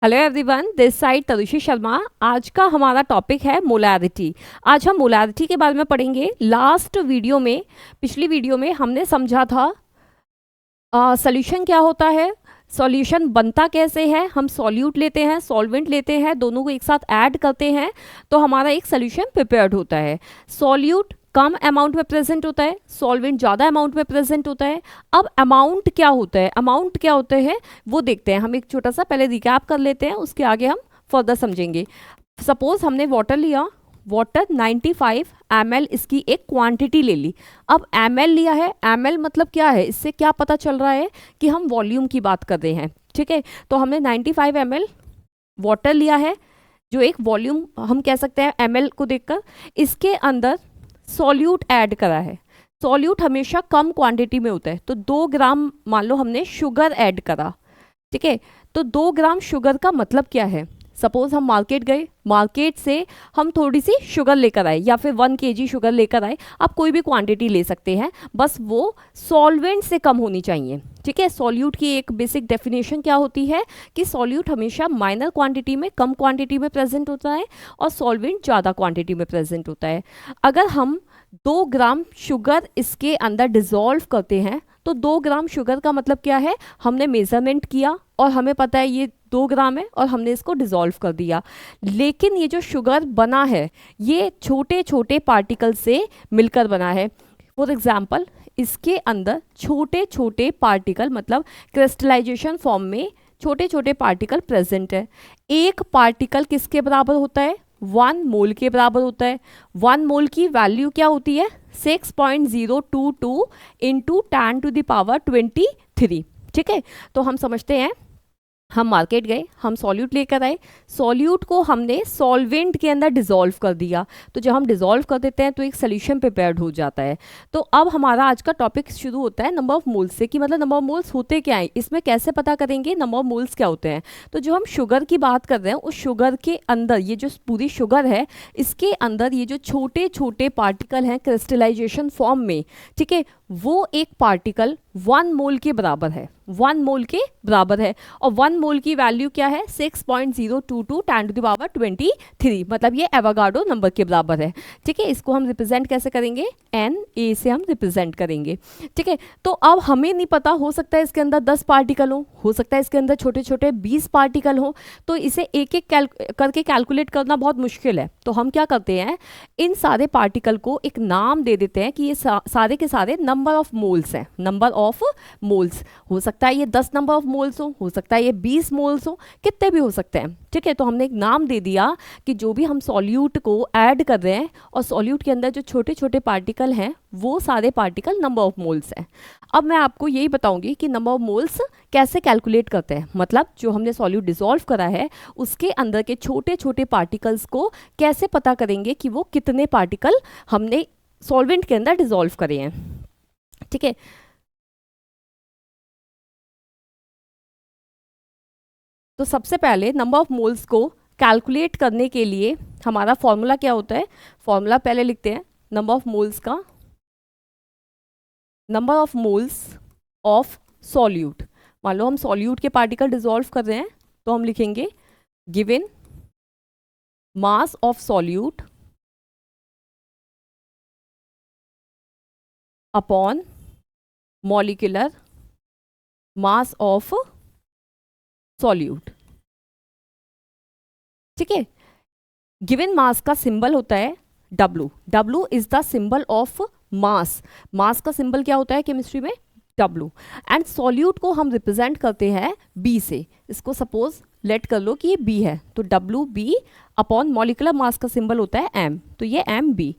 Hello everyone, this side Tarushi Sharma. आज का हमारा टॉपिक है मोलैरिटी। आज हम मोलैरिटी के बारे में पढ़ेंगे। लास्ट वीडियो में, पिछली वीडियो में हमने समझा था सॉल्यूशन क्या होता है, सॉल्यूशन बनता कैसे है। हम सॉल्यूट लेते हैं, सॉल्वेंट लेते हैं, दोनों को एक साथ ऐड करते हैं तो हमारा एक सॉल्यूशन प्रिपेयर्ड होता है। सॉल्यूट कम अमाउंट में प्रेजेंट होता है, सॉल्वेंट ज़्यादा अमाउंट में प्रेजेंट होता है। अब अमाउंट क्या होता है, अमाउंट क्या होते हैं वो देखते हैं। हम एक छोटा सा पहले रिकैप कर लेते हैं, उसके आगे हम फर्दर समझेंगे। सपोज हमने वाटर लिया, वाटर 95 ml इसकी एक क्वांटिटी ले ली। अब ml लिया है, ml मतलब क्या है, इससे क्या पता चल रहा है कि हम वॉल्यूम की बात कर रहे हैं। ठीक है, तो हमने 95 ml वाटर लिया है, जो एक वॉल्यूम हम कह सकते हैं ml को देखकर। इसके अंदर सॉल्यूट ऐड करा है। सॉल्यूट हमेशा कम क्वांटिटी में होता है, तो 2 ग्राम मान लो हमने शुगर ऐड करा। ठीक है, तो 2 ग्राम शुगर का मतलब क्या है। सपोज हम मार्केट गए, मार्केट से हम थोड़ी सी शुगर लेकर आए या फिर 1 kg शुगर लेकर आए। आप कोई भी क्वांटिटी ले सकते हैं, बस वो सॉल्वेंट से कम होनी चाहिए। ठीक है, सॉल्यूट की एक बेसिक डेफिनेशन क्या होती है कि सॉल्यूट हमेशा माइनर क्वांटिटी में, कम क्वांटिटी में प्रेजेंट होता है और सॉल्वेंट ज़्यादा क्वांटिटी में प्रेजेंट होता है। अगर हम 2 ग्राम शुगर इसके अंदर डिज़ोल्व करते हैं तो 2 ग्राम शुगर का मतलब क्या है, हमने मेजरमेंट किया और हमें पता है ये 2 ग्राम है और हमने इसको डिज़ोल्व कर दिया। लेकिन ये जो शुगर बना है ये छोटे छोटे पार्टिकल से मिलकर बना है। फॉर एग्जाम्पल, इसके अंदर छोटे छोटे पार्टिकल मतलब क्रिस्टलाइजेशन फॉर्म में छोटे छोटे पार्टिकल प्रेजेंट है। एक पार्टिकल किसके बराबर होता है, 1 मोल के बराबर होता है। 1 मोल की वैल्यू क्या होती है, 6.022 इंटू 10⁻23। ठीक है, तो हम समझते हैं, हम मार्केट गए, हम सॉल्यूट लेकर आए, सॉल्यूट को हमने सॉल्वेंट के अंदर डिज़ोल्व कर दिया। तो जब हम डिज़ोल्व कर देते हैं तो एक सोल्यूशन प्रिपेयर्ड हो जाता है। तो अब हमारा आज का टॉपिक शुरू होता है नंबर ऑफ मोल्स से, कि मतलब नंबर ऑफ मोल्स होते क्या हैं, इसमें कैसे पता करेंगे नंबर ऑफ मोल्स क्या होते हैं। तो जो हम शुगर की बात कर रहे हैं, उस शुगर के अंदर, ये जो पूरी शुगर है इसके अंदर ये जो छोटे छोटे पार्टिकल हैं क्रिस्टलाइजेशन फॉर्म में, ठीक है, वो एक पार्टिकल 1 मोल के बराबर है, 1 मोल के बराबर है। और 1 मोल की वैल्यू क्या है, 6.022 10⁻23, मतलब ये एवोगाड्रो नंबर के बराबर है। ठीक है, इसको हम रिप्रेजेंट कैसे करेंगे, Na से हम रिप्रेजेंट करेंगे। ठीक है, तो अब हमें नहीं पता, हो सकता है इसके अंदर 10 पार्टिकल हो सकता है इसके अंदर छोटे छोटे 20 पार्टिकल हो, तो इसे एक एक करके कैलकुलेट करना बहुत मुश्किल है। तो हम क्या करते हैं, इन सारे पार्टिकल को एक नाम दे देते हैं कि ये सारे के सारे नंबर ऑफ मोल्स हैं। नंबर ऑफ मोल्स, हो सकता है ये 10 नंबर ऑफ मोल्स हो सकता है ये 20 मोल्स हो, कितने भी हो सकते हैं। ठीक है, तो हमने एक नाम दे दिया कि जो भी हम सॉल्यूट को ऐड कर रहे हैं और सॉल्यूट के अंदर जो छोटे छोटे पार्टिकल हैं वो सारे पार्टिकल नंबर ऑफ मोल्स हैं। अब मैं आपको यही बताऊंगी कि नंबर ऑफ मोल्स कैसे कैलकुलेट करते हैं, मतलब जो हमने सॉल्यूट डिसॉल्व करा है उसके अंदर के छोटे छोटे पार्टिकल्स को कैसे पता करेंगे कि वो कितने पार्टिकल हमने सॉल्वेंट के अंदर डिसॉल्व करे हैं। ठीक है, तो सबसे पहले नंबर ऑफ मोल्स को कैलकुलेट करने के लिए हमारा फॉर्मूला क्या होता है, फॉर्मूला पहले लिखते हैं नंबर ऑफ मोल्स का। Number of moles of solute, मान लो हम सॉल्यूट के पार्टिकल डिसॉल्व कर रहे हैं तो हम लिखेंगे given mass of solute upon molecular mass of solute. ठीक है, गिवन मास का सिंबल होता है W। W is the symbol of mass. Mass का सिंबल क्या होता है केमिस्ट्री में, W। एंड सॉल्यूट को हम रिप्रेजेंट करते हैं B से। इसको सपोज लेट कर लो कि ये B है, तो WB अपॉन मॉलिक्यूलर मास का सिंबल होता है M, तो ये MB।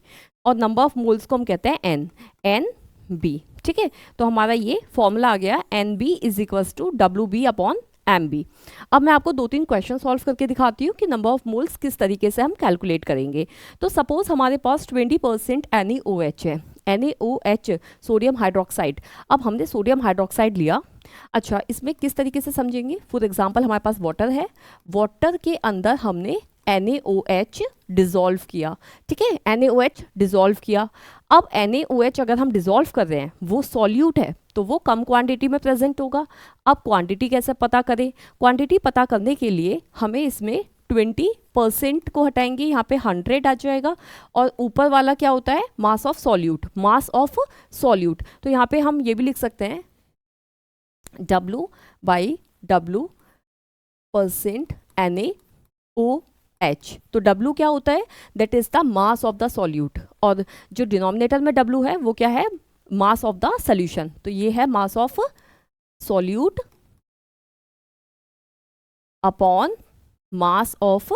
और नंबर ऑफ मोल्स को हम कहते हैं NB। ठीक है, तो हमारा ये फॉर्मूला आ गया NB is equals to WB upon MB। अब मैं आपको 2-3 क्वेश्चन सॉल्व करके दिखाती हूँ कि नंबर ऑफ मोल्स किस तरीके से हम कैलकुलेट करेंगे। तो सपोज हमारे पास 20% NaOH है, NaOH सोडियम हाइड्रोक्साइड। अब हमने सोडियम हाइड्रोक्साइड लिया, अच्छा इसमें किस तरीके से समझेंगे, फॉर एग्जांपल हमारे पास वाटर है, वाटर के अंदर हमने NaOH डिजोल्व किया, ठीक है, NaOH डिजोल्व किया। अब NaOH अगर हम डिजोल्व कर रहे हैं, वो सॉल्यूट है तो वो कम क्वांटिटी में प्रेजेंट होगा। अब क्वांटिटी कैसे पता करें? क्वांटिटी पता करने के लिए हमें इसमें 20% को हटाएंगे, यहाँ पे 100 आ जाएगा, और ऊपर वाला क्या होता है? Mass of solute, mass of solute. तो यहाँ पे हम ये भी लिख सकते हैं W/W परसेंट NaOH। तो W क्या होता है? That is the mass of the solute, और जो डिनोमिनेटर में W है वो क्या है? Mass of the solution. तो ये है mass of solute upon mass of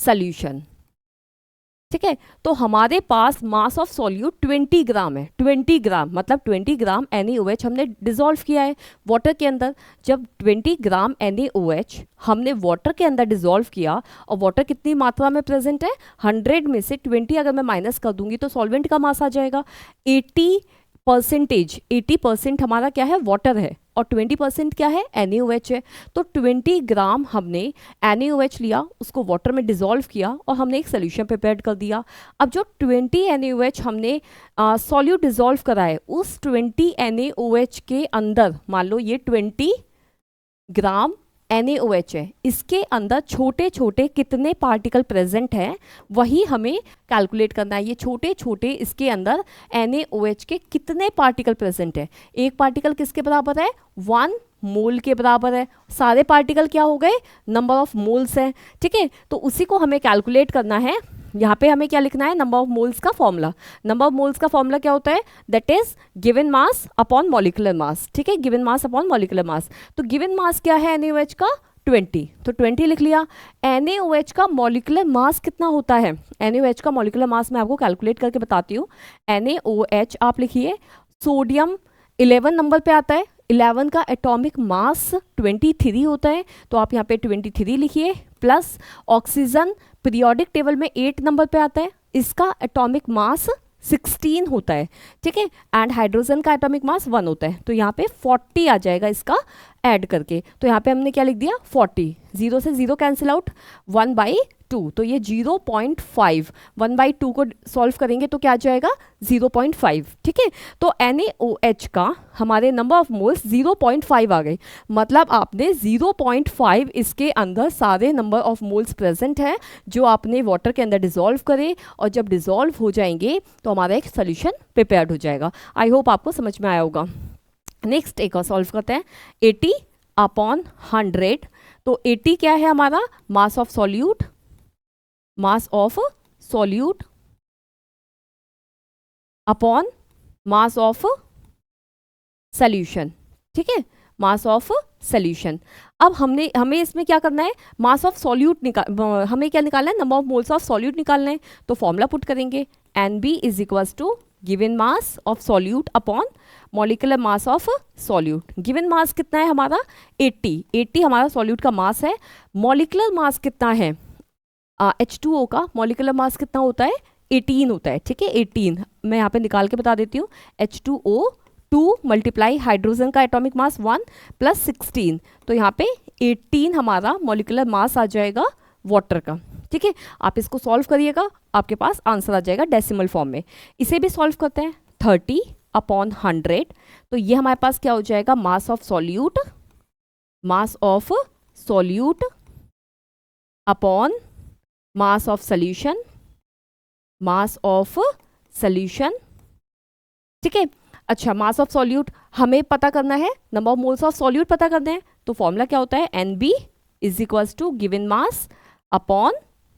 solution, ठीक है। तो हमारे पास मास ऑफ सॉल्यूट 20 ग्राम है, 20 ग्राम मतलब 20 ग्राम NaOH हमने डिसॉल्व किया है वाटर के अंदर। जब 20 ग्राम NaOH हमने वाटर के अंदर डिसॉल्व किया, और वाटर कितनी मात्रा में प्रेजेंट है? 100 में से 20 अगर मैं माइनस कर दूंगी तो सॉल्वेंट का मास आ जाएगा 80%। 80% हमारा क्या है? वाटर है, और 20% क्या है? NaOH है। तो 20 ग्राम हमने NaOH लिया, उसको वाटर में डिसॉल्व किया, और हमने एक सोल्यूशन प्रिपेयर कर दिया। अब जो 20 NaOH हमने सॉल्यूट डिसॉल्व करा है, उस 20 NaOH के अंदर, मान लो ये 20 ग्राम NaOH है, इसके अंदर छोटे छोटे कितने पार्टिकल प्रेजेंट हैं, वही हमें कैलकुलेट करना है। ये छोटे छोटे इसके अंदर NaOH के कितने पार्टिकल प्रेजेंट है? एक पार्टिकल किसके बराबर है? 1 मोल के बराबर है। सारे पार्टिकल क्या हो गए? नंबर ऑफ मोल्स हैं, ठीक है। तो उसी को हमें कैलकुलेट करना है। यहाँ पे हमें क्या लिखना है? नंबर ऑफ मोल्स का फॉर्मूला। नंबर ऑफ मोल्स का फॉर्मूला क्या होता है? That is given mass upon molecular mass, ठीक है, given mass upon molecular mass. तो गिवन मास क्या है NaOH का? 20, तो 20 लिख लिया। NaOH का मॉलिक्यूलर मास कितना होता है? NaOH का मॉलिक्यूलर मास मैं आपको कैलकुलेट करके बताती हूँ। NaOH आप लिखिए, सोडियम 11 नंबर पे आता है, 11 का एटॉमिक मास 23 होता है, तो आप यहाँ पे 23 लिखिए, प्लस ऑक्सीजन पीरियोडिक टेबल में 8 नंबर पे आता है, इसका एटॉमिक मास 16 होता है, ठीक है, एंड हाइड्रोजन का एटॉमिक मास 1 होता है। तो यहाँ पे 40 आ जाएगा इसका ऐड करके। तो यहाँ पे हमने क्या लिख दिया? 40, 0 से 0 कैंसिल आउट, 1/2, तो ये 0.5, 1/2 को सॉल्व करेंगे तो क्या आ जाएगा? 0.5, ठीक है। तो NaOH का हमारे नंबर ऑफ मोल्स 0.5 आ गए, मतलब आपने 0.5 इसके अंदर सारे नंबर ऑफ मोल्स प्रेजेंट हैं जो आपने वाटर के अंदर डिसॉल्व करे, और जब डिसॉल्व हो जाएंगे तो हमारा एक सोल्यूशन प्रिपेयर्ड हो जाएगा। आई होप आपको समझ में आया होगा। नेक्स्ट एक और सॉल्व करते हैं, 80/100। तो 80 क्या है हमारा? मास of solute, mass of solute upon mass of solution, ठीक है, मास ऑफ सॉल्यूशन। अब हमें इसमें क्या करना है? मास ऑफ सॉल्यूट हमें क्या निकालना है? Number of moles of solute निकालना है। तो फॉर्मूला पुट करेंगे, NB is equals to given mass of solute upon molecular mass of solute. Given mass कितना है हमारा? 80 हमारा सॉल्यूट का मास है। मॉलिक्यूलर मास कितना है? H2O का मॉलिक्यूलर मास कितना होता है? 18 होता है, ठीक है, 18 मैं यहाँ पे निकाल के बता देती हूँ। H2O 2 मल्टीप्लाई हाइड्रोजन का एटॉमिक मास 1 प्लस 16, तो यहाँ पे 18 हमारा मॉलिक्यूलर मास आ जाएगा वाटर का, ठीक है। आप इसको सॉल्व करिएगा, आपके पास आंसर आ जाएगा डेसिमल फॉर्म में। इसे भी सॉल्व करते हैं, 30/100। तो ये हमारे पास क्या हो जाएगा? मास of solute, mass of solute upon mass of solution, mass of solution, ठीक है। अच्छा, मास ऑफ सॉल्यूट हमें पता करना है, number of moles of solute पता करना है। तो फॉर्मूला क्या होता है? NB is equals to given mass upon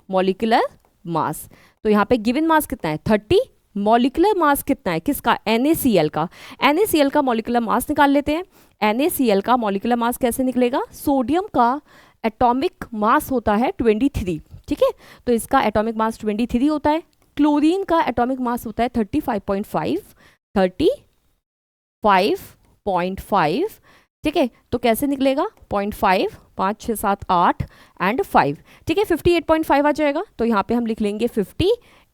molecular mass. तो यहाँ पे गिवन मास कितना है? 30, मॉलिक्यूलर मास कितना है? किसका? NaCl का। NaCl का मॉलिक्यूलर मास निकाल लेते हैं। NaCl का मॉलिक्यूलर मास कैसे निकलेगा? सोडियम का एटॉमिक मास होता है 23, ठीक है, तो इसका एटॉमिक मास 23 होता है। क्लोरीन का एटॉमिक मास होता है 35.5, 35.5, ठीक है। तो कैसे निकलेगा? 0.5, 5, 6, 7, 8 एंड 5, ठीक है, 58.5 आ जाएगा। तो यहाँ पे हम लिख लेंगे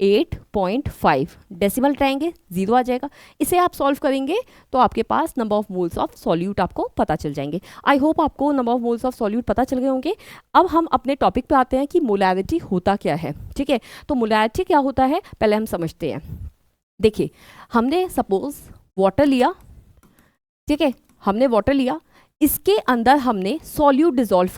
8.5 डेसिमल हटाएंगे 0 आ जाएगा। इसे आप सॉल्व करेंगे तो आपके पास number of moles of solute आपको पता चल जाएंगे। आई होप आपको number of moles of solute पता चल गए होंगे। अब हम अपने टॉपिक पे आते हैं कि मोलैरिटी होता क्या है। ठीक है, तो मोलैरिटी क्या होता है पहले हम समझते हैं। देखिए, हमने सपोज वाटर लिया, ठीक है, हमने वाटर लिया, इसके अंदर हमने सॉल्यूट डिजोल्व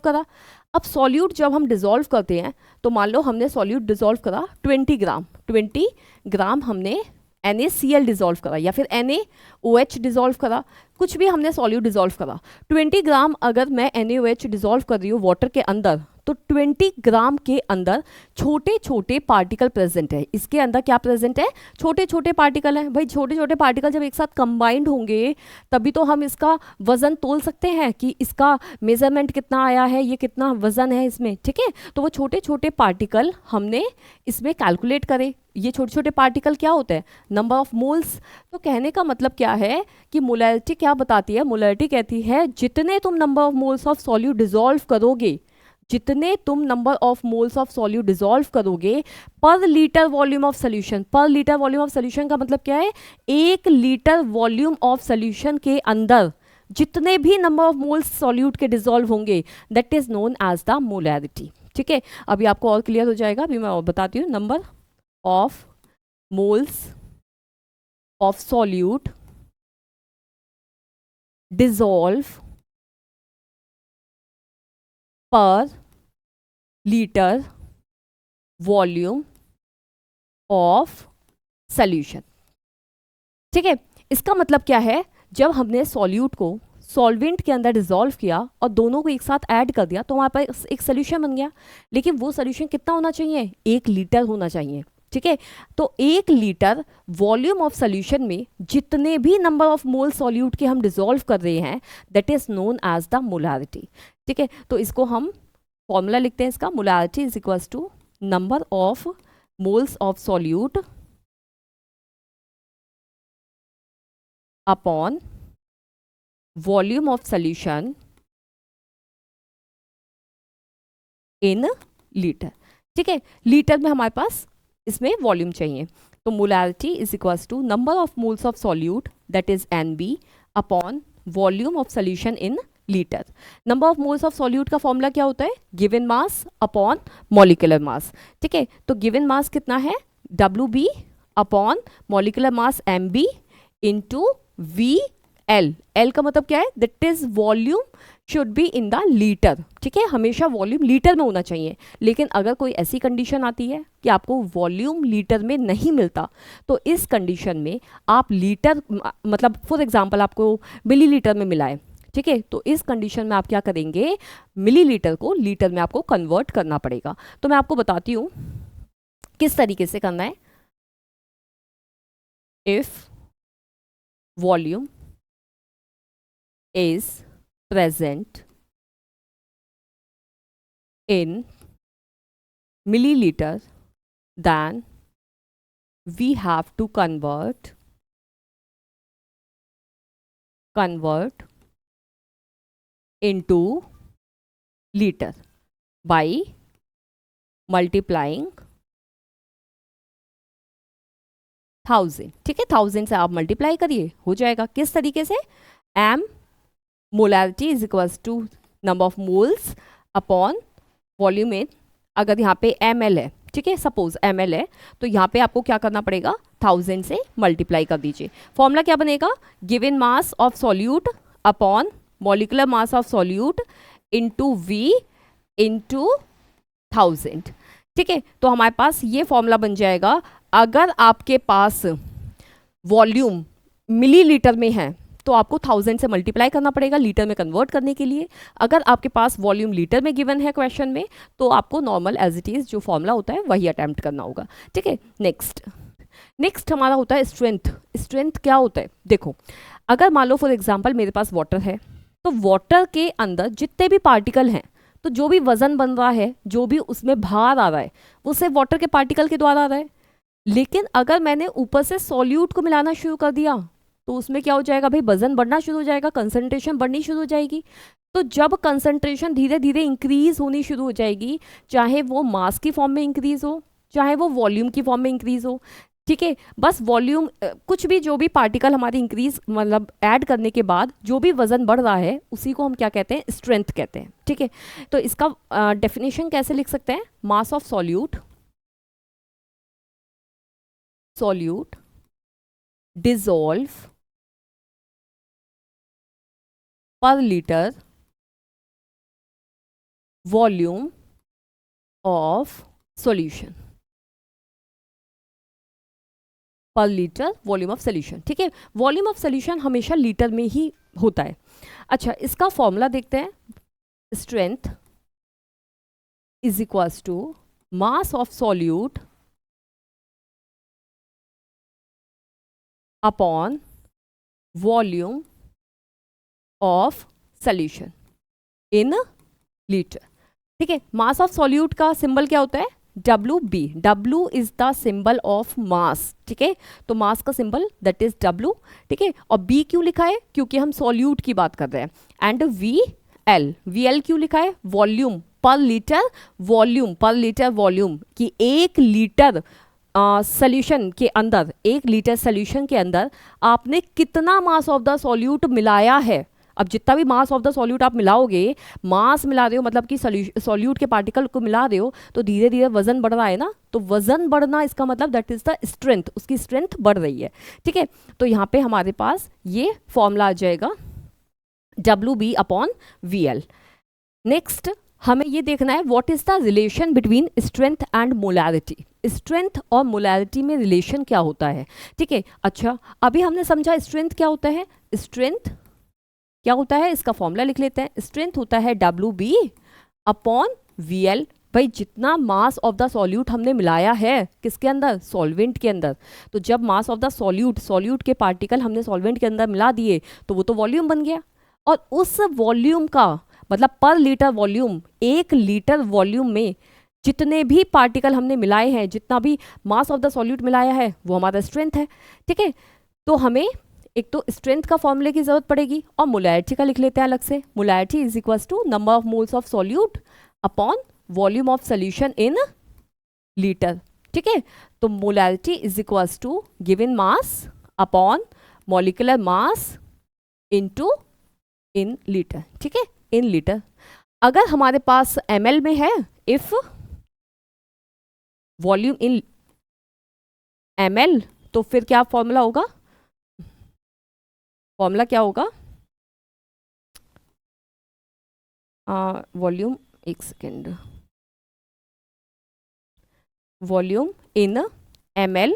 करा। अब सॉल्यूट जब हम डिजोल्व करते हैं तो मान लो हमने सॉल्यूट डिजोल्व करा 20 ग्राम हमने NaCl डिजोल्व करा या फिर NaOH डिजोल्व करा, कुछ भी हमने सॉल्यूट डिजोल्व करा। 20 ग्राम अगर मैं NaOH डिजोल्व कर रही हूँ वाटर के अंदर, तो 20 ग्राम के अंदर छोटे छोटे पार्टिकल प्रेजेंट है। इसके अंदर क्या प्रेजेंट है? छोटे छोटे पार्टिकल हैं। भाई छोटे छोटे पार्टिकल जब एक साथ कंबाइंड होंगे तभी तो हम इसका वजन तोल सकते हैं कि इसका मेजरमेंट कितना आया है, ये कितना वजन है इसमें। ठीक है, तो वो छोटे छोटे पार्टिकल हमने इसमें कैलकुलेट करे। ये छोटे छोटे पार्टिकल क्या होते हैं? Number of moles. तो कहने का मतलब क्या है कि मोलैरिटी क्या बताती है? मोलैरिटी कहती है जितने तुम number of moles of solute dissolve करोगे, जितने तुम number of moles of solute dissolve करोगे पर लीटर वॉल्यूम ऑफ सोल्यूशन। पर लीटर वॉल्यूम ऑफ सोल्यूशन का मतलब क्या है? 1 लीटर वॉल्यूम ऑफ सोल्यूशन के अंदर जितने भी नंबर ऑफ मोल्स सॉल्यूट के डिजोल्व होंगे, that is known as the molarity. ठीक है, अभी आपको और क्लियर हो जाएगा। अभी मैं और बताती हूँ। Number of moles of solute dissolve पर लीटर वॉल्यूम ऑफ सॉल्यूशन। ठीक है, इसका मतलब क्या है? जब हमने सॉल्यूट को सॉल्वेंट के अंदर डिजोल्व किया और दोनों को एक साथ ऐड कर दिया तो हमारे पास एक सोल्यूशन बन गया। लेकिन वो सोल्यूशन कितना होना चाहिए? 1 लीटर होना चाहिए। ठीक है, तो 1 लीटर वॉल्यूम ऑफ सोल्यूशन में जितने भी नंबर ऑफ मोल सॉल्यूट के हम डिजोल्व कर रहे हैं, that is known as the molarity. ठीक है, तो इसको हम फॉर्मूला लिखते हैं इसका। Molarity is equals to number of moles of solute upon volume of solution in litre. ठीक है, लीटर में हमारे पास इसमें वॉल्यूम चाहिए, तो molarity is equals to number of moles of solute that is NB upon volume of solution in litre. Number of moles of solute का formula क्या होता है? Given mass upon molecular mass. ठीक है, तो गिवन मास कितना है? WB upon molecular mass MB into VL। L का मतलब क्या है? That is volume should be in the litre. ठीक है, हमेशा वॉल्यूम लीटर में होना चाहिए। लेकिन अगर कोई ऐसी कंडीशन आती है कि आपको वॉल्यूम लीटर में नहीं मिलता, तो इस कंडीशन में आप लीटर मतलब फॉर एग्जांपल आपको मिलीलीटर में मिला है, ठीक है, तो इस कंडीशन में आप क्या करेंगे? मिलीलीटर को लीटर में आपको कन्वर्ट करना पड़ेगा। तो मैं आपको बताती हूँ किस तरीके से करना है। If volume is present in milliliter, then we have to convert into liter by multiplying 1000। ठीक है, 1000 से आप मल्टीप्लाई करिए, हो जाएगा। किस तरीके से? m molarity is equals to number of moles upon volume in, अगर यहाँ पे ml है, ठीक है, सपोज ml है, तो यहाँ पे आपको क्या करना पड़ेगा? 1000 से मल्टीप्लाई कर दीजिए। फॉर्मूला क्या बनेगा? Given mass of solute upon molecular mass of solute into V into 1000। ठीक है, तो हमारे पास ये फॉर्मूला बन जाएगा। अगर आपके पास वॉल्यूम मिलीलीटर में है तो आपको 1000 से मल्टीप्लाई करना पड़ेगा लीटर में कन्वर्ट करने के लिए। अगर आपके पास वॉल्यूम लीटर में गिवन है क्वेश्चन में, तो आपको नॉर्मल एज इट इज जो फॉर्मूला होता है वही अटेम्प्ट करना होगा। ठीक है, नेक्स्ट हमारा होता है स्ट्रेंथ। स्ट्रेंथ क्या होता है? देखो, अगर मान लो फॉर एग्जाम्पल मेरे पास वाटर है, तो वाटर के अंदर जितने भी पार्टिकल हैं, तो जो भी वजन बन रहा है, जो भी उसमें भार आ रहा है, वो सिर्फ वाटर के पार्टिकल के द्वारा आ रहा है। लेकिन अगर मैंने ऊपर से सॉल्यूट को मिलाना शुरू कर दिया, तो उसमें क्या हो जाएगा? भाई वजन बढ़ना शुरू हो जाएगा, कंसंट्रेशन बढ़नी शुरू हो जाएगी। तो जब कंसंट्रेशन धीरे धीरे इंक्रीज होनी शुरू हो जाएगी, चाहे वो मास की फॉर्म में इंक्रीज हो चाहे वो वॉल्यूम की फॉर्म में इंक्रीज हो, ठीक है। बस वॉल्यूम कुछ भी, जो भी पार्टिकल हमारी इंक्रीज मतलब ऐड करने के बाद जो भी वजन बढ़ रहा है उसी को हम क्या कहते हैं, स्ट्रेंथ कहते हैं, ठीक है। तो इसका डेफिनेशन कैसे लिख सकते हैं, mass of solute dissolve per litre volume of solution, per litre volume of solution, ठीक है। वॉल्यूम ऑफ सोल्यूशन हमेशा लीटर में ही होता है। अच्छा, इसका फॉर्मूला देखते हैं, strength is equals to mass of solute upon volume of solution in litre, ठीक है। मास ऑफ सॉल्यूट का सिंबल क्या होता है, WB, W is the symbol of mass, ठीक है। तो मास का सिंबल दैट इज W, ठीक है। और B क्यों लिखा है, क्योंकि हम सॉल्यूट की बात कर रहे हैं। एंड VL क्यों लिखा है, वॉल्यूम पर लीटर, वॉल्यूम पर लीटर वॉल्यूम कि 1 लीटर सोल्यूशन के अंदर, 1 लीटर सोल्यूशन के अंदर आपने कितना मास ऑफ द सॉल्यूट मिलाया है। अब जितना भी मास ऑफ द सॉल्यूट आप मिलाओगे, मास मिला रहे हो मतलब कि सॉल्यूट के पार्टिकल को मिला रहे हो, तो धीरे धीरे वजन बढ़ रहा है ना, तो वजन बढ़ना इसका मतलब दैट इज द स्ट्रेंथ, उसकी स्ट्रेंथ बढ़ रही है, ठीक है। तो यहाँ पे हमारे पास ये फॉर्मूला आ जाएगा WB अपॉन VL। नेक्स्ट हमें ये देखना है what is the relation between strength and molarity, strength और मोलैरिटी में रिलेशन क्या होता है, ठीक है। अच्छा, अभी हमने समझा स्ट्रेंथ क्या होता है, स्ट्रेंथ क्या होता है, इसका फॉर्मूला लिख लेते हैं। स्ट्रेंथ होता है WB अपॉन VL। भाई जितना मास ऑफ द सॉल्यूट हमने मिलाया है किसके अंदर, सॉल्वेंट के अंदर, तो जब मास ऑफ द सॉल्यूट के पार्टिकल हमने सॉल्वेंट के अंदर मिला दिए तो वो तो वॉल्यूम बन गया, और उस वॉल्यूम का मतलब पर लीटर वॉल्यूम, 1 लीटर वॉल्यूम में जितने भी पार्टिकल हमने मिलाए हैं, जितना भी मास ऑफ द सॉल्यूट मिलाया है वो हमारा स्ट्रेंथ है, ठीक है। तो हमें एक तो स्ट्रेंथ का फॉर्मूले की जरूरत पड़ेगी और मोलैरिटी का लिख लेते हैं अलग से। Molarity is equals to number of moles of solute upon volume of solution in litre, ठीक है। तो molarity is equals to given mass upon molecular mass into in litre, ठीक है, इन लीटर। अगर हमारे पास ml में है, इफ वॉल्यूम इन ml, तो फिर क्या फॉर्मूला होगा, फॉर्मूला क्या होगा, वॉल्यूम, एक सेकेंड, वॉल्यूम इन ml,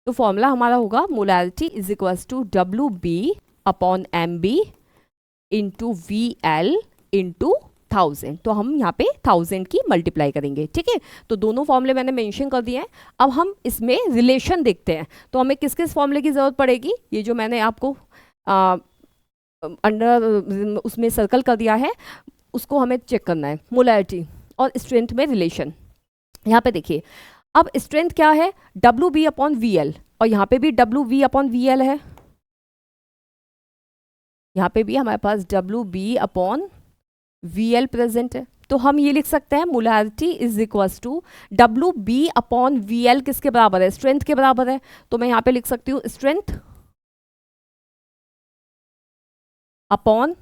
तो फॉर्मूला हमारा होगा molarity is equals to WB upon MB into VL into 1000। तो हम यहाँ पे 1000 की मल्टीप्लाई करेंगे, ठीक है। तो दोनों फॉर्मूले मैंने मेंशन कर दिए हैं। अब हम इसमें रिलेशन देखते हैं, तो हमें किस किस फॉर्मूले की ज़रूरत पड़ेगी, ये जो मैंने आपको अंडर उसमें सर्कल कर दिया है उसको हमें चेक करना है। मोलैरिटी और स्ट्रेंथ में रिलेशन, यहाँ पे देखिए, अब स्ट्रेंथ क्या है, WB अपॉन VL, और यहाँ पे भी WV अपॉन VL है, यहाँ पे भी हमारे पास WB अपॉन VL प्रेजेंट है। तो हम ये लिख सकते हैं molarity is equals to WB upon VL किसके बराबर है, स्ट्रेंथ के बराबर है। तो मैं यहाँ पे लिख सकती हूँ strength upon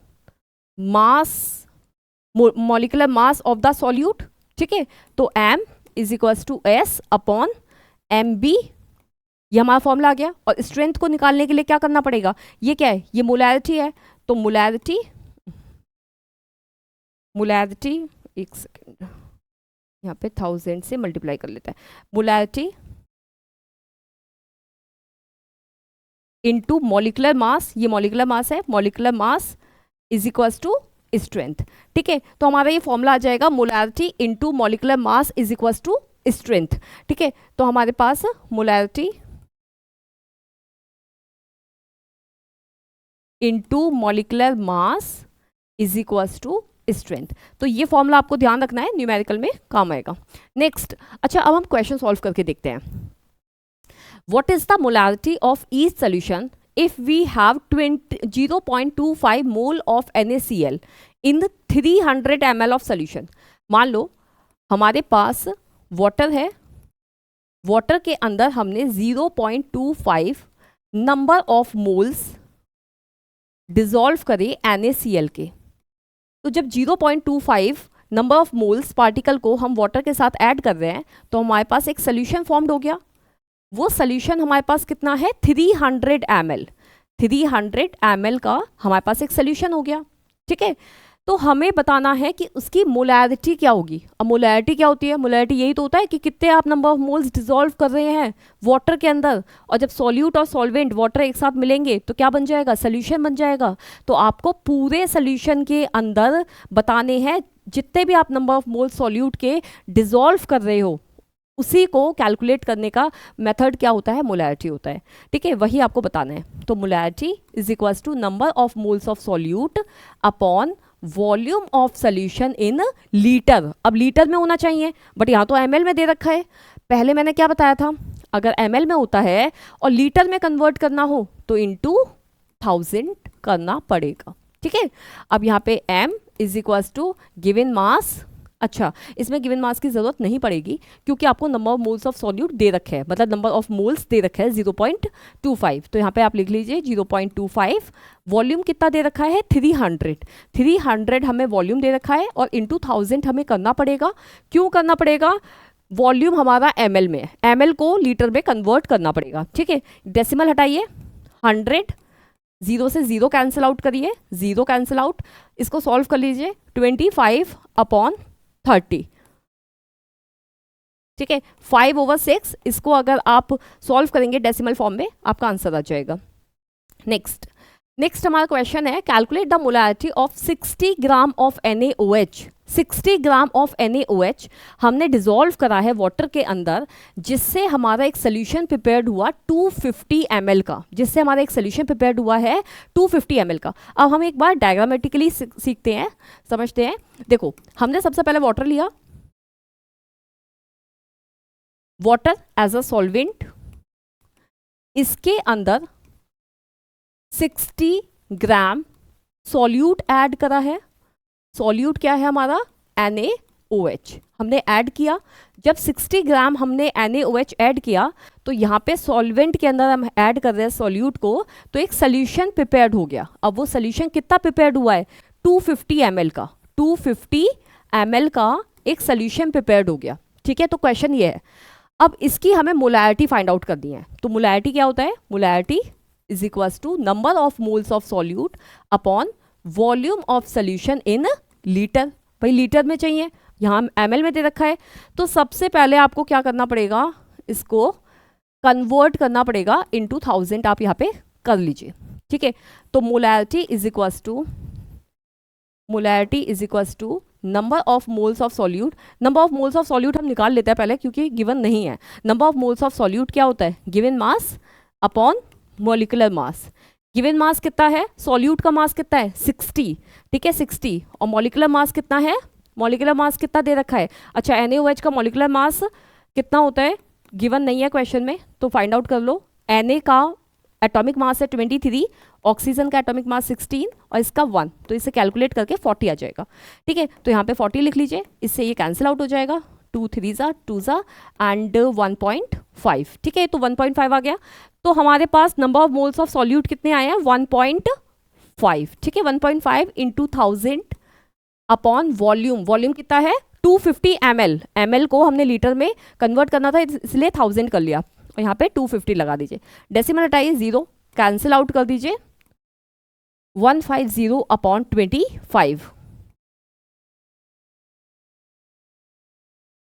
mass, molecular mass of the solute, ठीक है। तो M is equals to S upon MB, ये हमारा फॉर्मूला आ गया। और स्ट्रेंथ को निकालने के लिए क्या करना पड़ेगा, ये क्या है, ये मोलैरिटी है, तो मोलैरिटी, एक सेकेंड, यहाँ पे 1000 से मल्टीप्लाई कर लेते हैं, मोलैरिटी इनटू मॉलिक्यूलर मास, ये मॉलिक्यूलर मास है, molecular mass is equals to strength, ठीक है। तो हमारा ये फॉर्मूला आ जाएगा molarity into molecular mass is equals to strength, ठीक है। तो हमारे पास molarity into molecular mass is equals to strength. तो ये फॉर्मूला आपको ध्यान रखना है, न्यूमेरिकल में काम आएगा। नेक्स्ट, अच्छा अब हम क्वेश्चन सॉल्व करके देखते हैं। What is the molarity of each solution if we have 0.25 mole of NaCl in the 300 ml of solution। मान लो हमारे पास वाटर है वाटर के अंदर हमने 0.25 नंबर ऑफ मोल्स डिसॉल्व करे NaCl के। तो जब 0.25 नंबर ऑफ मोल्स पार्टिकल को हम वाटर के साथ ऐड कर रहे हैं तो हमारे पास एक सोल्यूशन फॉर्म्ड हो गया। वो सोल्यूशन हमारे पास कितना है, 300 ml। 300 ml का हमारे पास एक सोल्यूशन हो गया, ठीक है। तो हमें बताना है कि उसकी मोलैरिटी क्या होगी। अब मोलैरिटी क्या होती है, मोलैरिटी यही तो होता है कि कितने आप नंबर ऑफ मोल्स डिसॉल्व कर रहे हैं वाटर के अंदर, और जब सॉल्यूट और सॉल्वेंट वाटर एक साथ मिलेंगे तो क्या बन जाएगा, सोल्यूशन बन जाएगा। तो आपको पूरे सोल्यूशन के अंदर बताने हैं जितने भी आप नंबर ऑफ मोल्स सॉल्यूट के डिसॉल्व कर रहे हो, उसी को कैलकुलेट करने का मेथड क्या होता है, मोलैरिटी होता है, ठीक है। वही आपको बताना है। तो molarity is equals to number of moles of solute upon volume of solution in litre. अब लीटर में होना चाहिए, बट यहाँ तो ml में दे रखा है। पहले मैंने क्या बताया था, अगर ml में होता है और लीटर में कन्वर्ट करना हो तो इनटू 1000 करना पड़ेगा, ठीक है। अब यहाँ पे m is equals to given mass. अच्छा, इसमें गिवन मास की ज़रूरत नहीं पड़ेगी क्योंकि आपको number of moles of solute दे रखे हैं, मतलब नंबर ऑफ मोल्स दे रखा है 0.25। तो यहाँ पे आप लिख लीजिए 0.25। वॉल्यूम कितना दे रखा है, 300 हमें वॉल्यूम दे रखा है और इंटू 1000 हमें करना पड़ेगा। क्यों करना पड़ेगा, वॉल्यूम हमारा ml में है, ml को लीटर में कन्वर्ट करना पड़ेगा, ठीक है। डेसिमल हटाइए, 100, 0 से 0 कैंसिल आउट करिए, 0 कैंसिल आउट। इसको सॉल्व कर लीजिए, 25/30, ठीक है। 5/6 इसको अगर आप सॉल्व करेंगे डेसिमल फॉर्म में आपका आंसर आ जाएगा। नेक्स्ट हमारा क्वेश्चन है, calculate the molarity of 60 gram of NaOH। 60 gram of NaOH हमने डिसॉल्व करा है वाटर के अंदर, जिससे हमारा एक सोल्यूशन प्रिपेयर्ड हुआ 250 ml का, जिससे हमारा एक सोल्यूशन प्रिपेयर्ड हुआ है 250 ml का। अब हम एक बार डायग्रामेटिकली सीखते हैं, समझते हैं। देखो, हमने सबसे पहले वाटर लिया, वाटर एज अ सॉल्वेंट, इसके अंदर 60 ग्राम सॉल्यूट ऐड करा है। सॉल्यूट क्या है हमारा, NaOH हमने ऐड किया। जब 60 ग्राम हमने NaOH ऐड किया तो यहाँ पे सॉल्वेंट के अंदर हम ऐड कर रहे हैं सॉल्यूट को, तो एक सोल्यूशन प्रिपेयर्ड हो गया। अब वो सोल्यूशन कितना प्रिपेयर्ड हुआ है, 250 ml का, 250 ml का एक सोल्यूशन प्रिपेयर्ड हो गया, ठीक है। तो क्वेश्चन ये है, अब इसकी हमें मोलैरिटी फाइंड आउट करनी है। तो मोलैरिटी क्या होता है, molarity is equals to number of moles of solute upon volume of solution in litre. भाई लीटर में चाहिए, यहाँ ml में दे रखा है। तो सबसे पहले आपको क्या करना पड़ेगा, इसको कन्वर्ट करना पड़ेगा इनटू 1000, आप यहाँ पे कर लीजिए, ठीक है। तो molarity is equals to number of moles of solute. Number of moles of solute हम निकाल लेते हैं पहले क्योंकि गिवन नहीं है। Number of moles of solute क्या होता है, given mass upon molecular mass. Given mass कितना है, सॉल्यूट का मास कितना है, 60, ठीक है, 60। और मॉलिक्यूलर मास कितना है, मॉलिक्यूलर मास कितना दे रखा है। अच्छा, NaOH का मॉलिक्यूलर मास कितना होता है, गिवन नहीं है क्वेश्चन में, तो फाइंड आउट कर लो। Na का एटॉमिक मास है 23, ऑक्सीजन का एटॉमिक मास 16 और इसका 1, तो इसे कैलकुलेट करके 40 आ जाएगा, ठीक है। तो यहाँ पे 40 लिख लीजिए, इससे ये कैंसिल आउट हो जाएगा, 2 3 2 एंड 1.5, ठीक है। तो 1.5 आ गया। तो हमारे पास number of moles of solute कितने आए हैं, 1.5, ठीक है। 1.5 इंटू 1000 अपॉन वॉल्यूम, वॉल्यूम कितना है 250 ml। ml को हमने लीटर में कन्वर्ट करना था इसलिए 1000 कर लिया और यहाँ पे 250 लगा दीजिए। डेसिमल हटाइए, 0 कैंसिल आउट कर दीजिए, 150 अपॉन 25,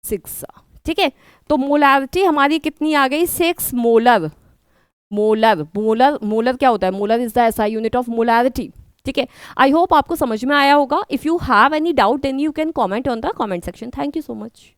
6, ठीक है। तो मोलैरिटी हमारी कितनी आ गई, 6 मोलर। मोलर क्या होता है, molar is the SI unit of molarity, ठीक है। आई होप आपको समझ में आया होगा। If you have any doubt then you can comment on the comment section. Thank you so much.